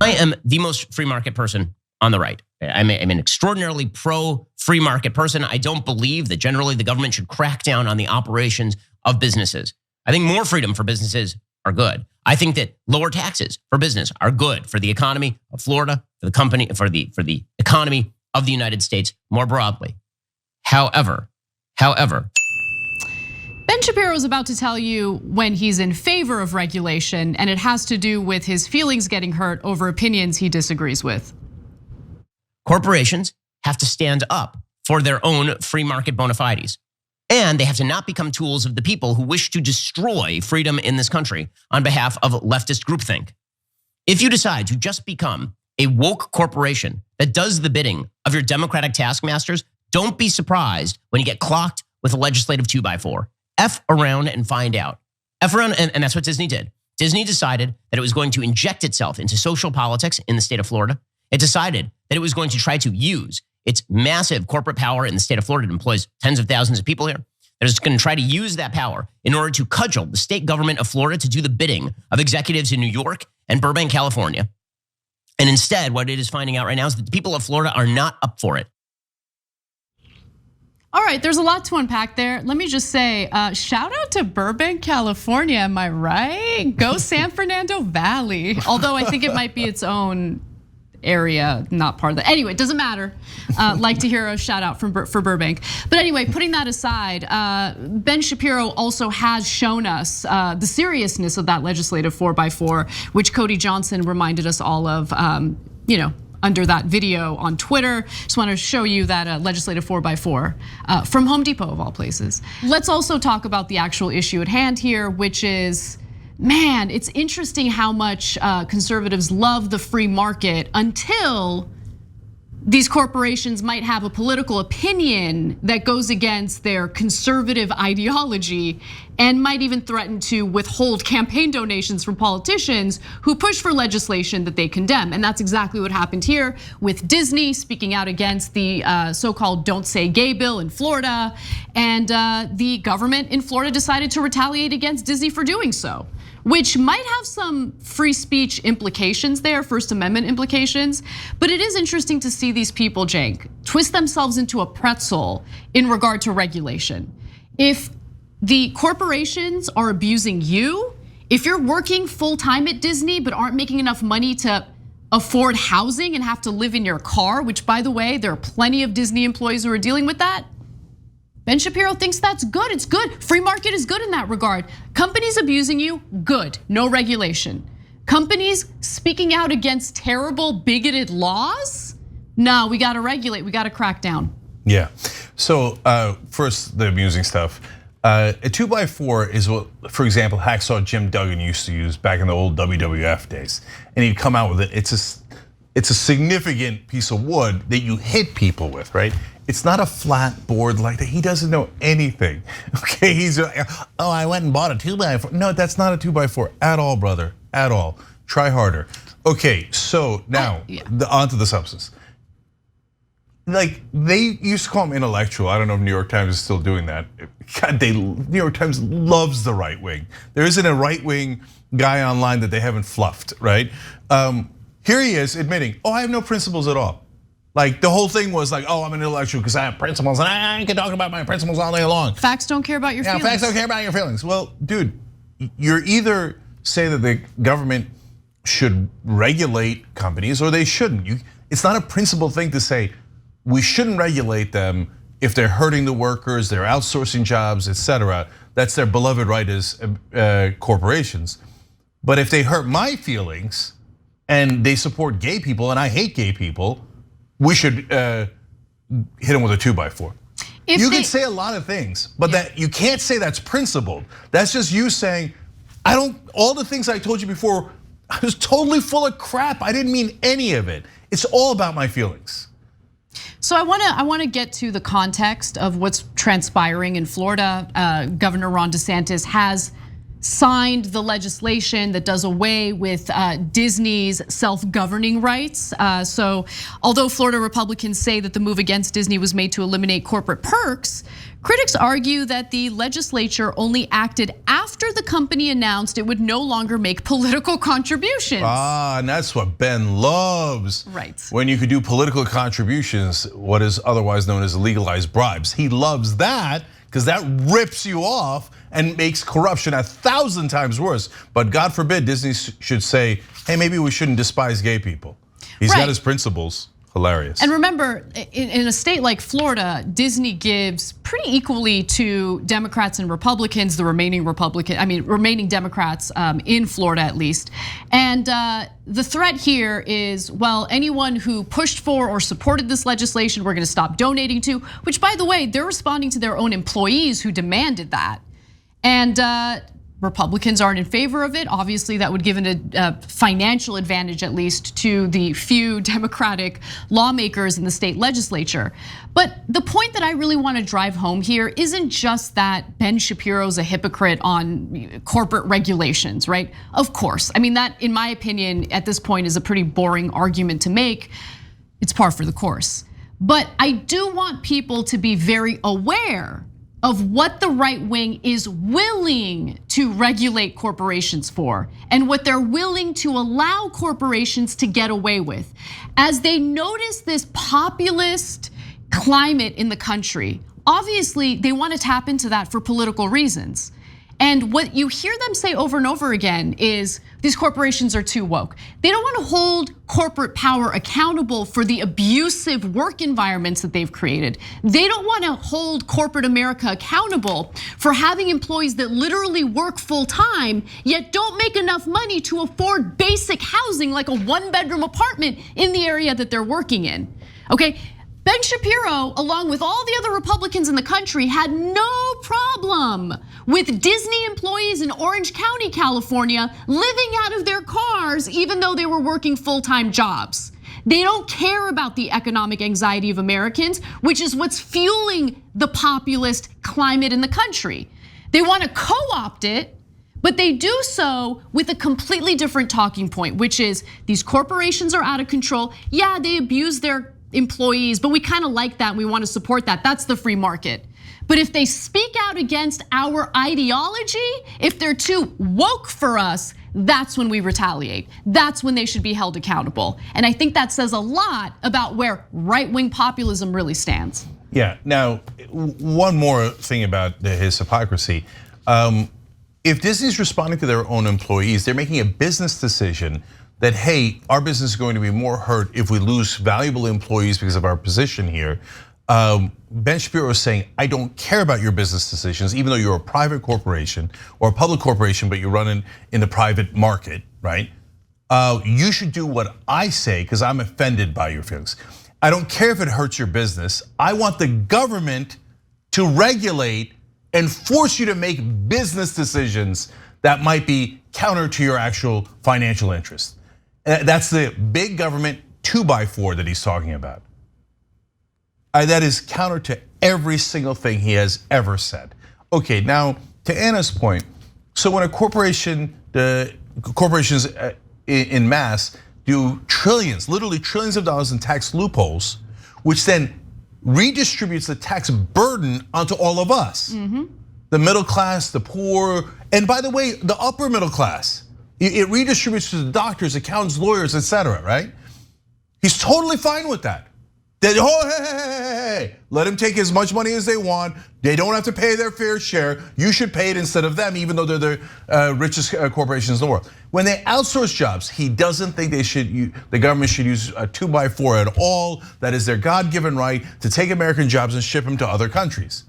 I am the most free market person on the right. I'm an extraordinarily pro-free market person. I don't believe that generally the government should crack down on the operations of businesses. I think more freedom for businesses are good. I think that lower taxes for business are good for the economy of Florida, for the economy of the United States more broadly. However, Ben Shapiro is about to tell you when he's in favor of regulation, and it has to do with his feelings getting hurt over opinions he disagrees with. Corporations have to stand up for their own free market bona fides. And they have to not become tools of the people who wish to destroy freedom in this country on behalf of leftist groupthink. If you decide to just become a woke corporation that does the bidding of your Democratic taskmasters, don't be surprised when you get clocked with a legislative 2x4. F around and find out. F around, and that's what Disney did. Disney decided that it was going to inject itself into social politics in the state of Florida. It decided that it was going to try to use its massive corporate power in the state of Florida. It employs tens of thousands of people here. That is going to try to use that power in order to cudgel the state government of Florida to do the bidding of executives in New York and Burbank, California. And instead, what it is finding out right now is that the people of Florida are not up for it. All right, there's a lot to unpack there. Let me just say, shout out to Burbank, California, am I right? Go San Fernando Valley. Although I think it might be its own area, not part of that. Anyway, it doesn't matter. Like to hear a shout out for Burbank. But anyway, putting that aside, Ben Shapiro also has shown us the seriousness of that legislative 4x4, which Cody Johnson reminded us all of, under that video on Twitter. Just want to show you that legislative 4x4 from Home Depot of all places. Let's also talk about the actual issue at hand here, which is, man, it's interesting how much conservatives love the free market until these corporations might have a political opinion that goes against their conservative ideology and might even threaten to withhold campaign donations from politicians who push for legislation that they condemn. And that's exactly what happened here with Disney speaking out against the so-called Don't Say Gay bill in Florida. And the government in Florida decided to retaliate against Disney for doing so, which might have some free speech implications there, First Amendment implications. But it is interesting to see these people, Cenk, twist themselves into a pretzel in regard to regulation. If the corporations are abusing you, if you're working full time at Disney but aren't making enough money to afford housing and have to live in your car, which by the way, there are plenty of Disney employees who are dealing with that, Ben Shapiro thinks that's good, it's good. Free market is good in that regard. Companies abusing you, good, no regulation. Companies speaking out against terrible, bigoted laws, no, we gotta regulate, we gotta crack down. Yeah, so first the amusing stuff. A 2x4 is what, for example, Hacksaw Jim Duggan used to use back in the old WWF days. And he'd come out with it, it's a significant piece of wood that you hit people with, right? It's not a flat board like that. He doesn't know anything. Okay, he's like, oh, I went and bought a 2x4. No, that's not a 2x4 at all, brother, at all. Try harder. Okay, so now onto the substance. Like they used to call him intellectual. I don't know if New York Times is still doing that. God, New York Times loves the right wing. There isn't a right wing guy online that they haven't fluffed, right? Here he is admitting, oh, I have no principles at all. Like the whole thing was like, oh, I'm an intellectual because I have principles and I can talk about my principles all day long. Facts don't care about your feelings. Yeah, facts don't care about your feelings. Well, dude, you're either say that the government should regulate companies or they shouldn't. It's not a principled thing to say we shouldn't regulate them if they're hurting the workers, they're outsourcing jobs, etc. That's their beloved right as corporations. But if they hurt my feelings and they support gay people and I hate gay people, we should hit them with a 2x4. You can say a lot of things, but that you can't say that's principled. That's just you saying, all the things I told you before, I was totally full of crap. I didn't mean any of it. It's all about my feelings. So I want to get to the context of what's transpiring in Florida. Governor Ron DeSantis has signed the legislation that does away with Disney's self-governing rights. So although Florida Republicans say that the move against Disney was made to eliminate corporate perks, critics argue that the legislature only acted after the company announced it would no longer make political contributions. And that's what Ben loves. Right. When you could do political contributions, what is otherwise known as legalized bribes. He loves that because that rips you off and makes corruption 1,000 times worse. But God forbid Disney should say, hey, maybe we shouldn't despise gay people. He's got his principles. Hilarious. And remember, in a state like Florida, Disney gives pretty equally to Democrats and Republicans, the remaining Democrats in Florida at least. And the threat here is, well, anyone who pushed for or supported this legislation, we're gonna stop donating to, which by the way, they're responding to their own employees who demanded that. And Republicans aren't in favor of it. Obviously, that would give a financial advantage, at least, to the few Democratic lawmakers in the state legislature. But the point that I really want to drive home here isn't just that Ben Shapiro's a hypocrite on corporate regulations, right? Of course. I mean, that, in my opinion, at this point is a pretty boring argument to make. It's par for the course. But I do want people to be very aware of what the right wing is willing to regulate corporations for and what they're willing to allow corporations to get away with. As they notice this populist climate in the country, obviously they want to tap into that for political reasons. And what you hear them say over and over again is these corporations are too woke. They don't want to hold corporate power accountable for the abusive work environments that they've created. They don't want to hold corporate America accountable for having employees that literally work full time, yet don't make enough money to afford basic housing like a 1-bedroom apartment in the area that they're working in, okay? Ben Shapiro, along with all the other Republicans in the country, had no problem with Disney employees in Orange County, California, living out of their cars even though they were working full-time jobs. They don't care about the economic anxiety of Americans, which is what's fueling the populist climate in the country. They want to co-opt it, but they do so with a completely different talking point, which is these corporations are out of control. Yeah, they abuse their employees, but we kind of like that and we want to support that. That's the free market. But if they speak out against our ideology, if they're too woke for us, that's when we retaliate. That's when they should be held accountable. And I think that says a lot about where right-wing populism really stands. Yeah, now, one more thing about his hypocrisy. If Disney's responding to their own employees, they're making a business decision that, hey, our business is going to be more hurt if we lose valuable employees because of our position here. Ben Shapiro is saying, I don't care about your business decisions, even though you're a private corporation or a public corporation, but you're running in the private market, right? You should do what I say because I'm offended by your feelings. I don't care if it hurts your business. I want the government to regulate and force you to make business decisions that might be counter to your actual financial interest. That's the big government 2x4 that he's talking about. That is counter to every single thing he has ever said. Okay, now to Anna's point, so when a corporations in mass do trillions, literally trillions of dollars in tax loopholes, which then redistributes the tax burden onto all of us. The middle class, the poor, and by the way, the upper middle class. It redistributes to the doctors, accountants, lawyers, etc., right? He's totally fine with that. Hey, let them take as much money as they want. They don't have to pay their fair share. You should pay it instead of them, even though they're the richest corporations in the world. When they outsource jobs, he doesn't think the government should use a 2x4 at all. That is their God-given right to take American jobs and ship them to other countries.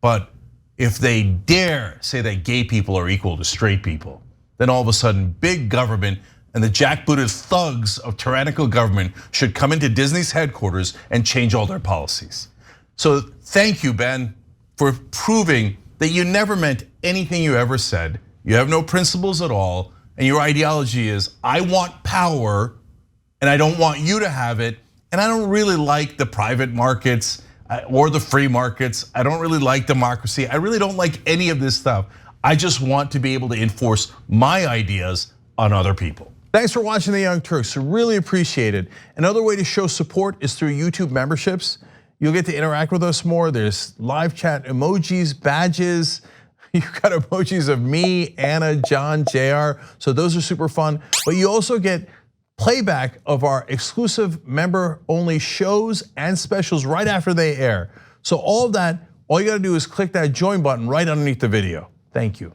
But if they dare say that gay people are equal to straight people, then all of a sudden big government and the jackbooted thugs of tyrannical government should come into Disney's headquarters and change all their policies. So thank you, Ben, for proving that you never meant anything you ever said. You have no principles at all, and your ideology is, I want power, and I don't want you to have it, and I don't really like the private markets or the free markets. I don't really like democracy. I really don't like any of this stuff. I just want to be able to enforce my ideas on other people. Thanks for watching The Young Turks, really appreciate it. Another way to show support is through YouTube memberships. You'll get to interact with us more. There's live chat emojis, badges. You've got emojis of me, Anna, John, JR. So those are super fun. But you also get playback of our exclusive member-only shows and specials right after they air. So all of that, all you gotta do is click that join button right underneath the video. Thank you.